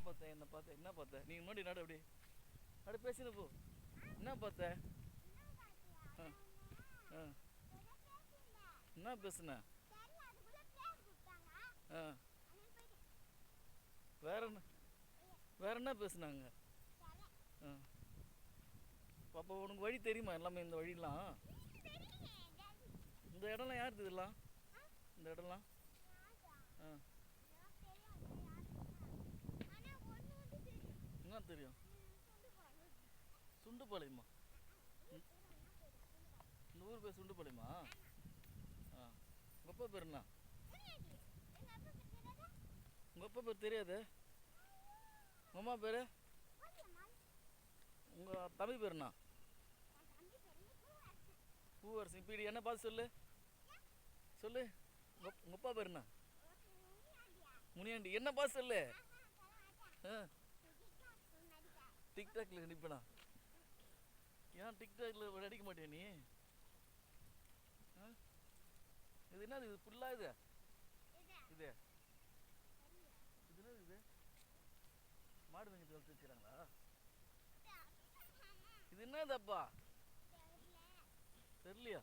பார்த்தேன்? என்ன பார்த்தேன்? என்ன பார்த்தேன்? நீ முன்னாடி நடு அப்படி அப்படி பேசின போ. என்ன பார்த்த? ஆ ஆ என்ன பேசுன? ஆ வேற என்ன வேற என்ன பேசுனாங்க? ஆ அப்போ உனக்கு வழி தெரியுமா எல்லாமே? இந்த வழிலாம் இந்த இடம்லாம் யாருது இதெல்லாம்? இந்த இடம்லாம் ஆ என்ன தெரியும்? சுண்டுபாளையமா? இந்த ஊர் பேர் சுண்டுபாளையமா? ஆ உங்கள் அப்பா பேர் என்ன? உங்கள் அப்பா பேர் தெரியாது? உங்கள் அம்மா பேர்? உங்கள் தம்பி பேர் என்ன? பூவரசி. இப்போ என்ன பார்த்து சொல்லு சொல்லு. உங்கள் அப்பா பேர் என்ன? முனியாண்டி. என்ன பார்த்து சொல்லு. ஆ டிக்டாக்ல நிற்பேனா? ஏன் டிக்டாக்ல அடிக்க மாட்டியா நீ? ஆ இது என்னது? இது ஃபுல்லாக இது இது இது என்னது? இது மாடு மேய்ச்சி வளர்த்து வச்சுக்கிறாங்களா? இது என்னதாப்பா? தெரியலையா?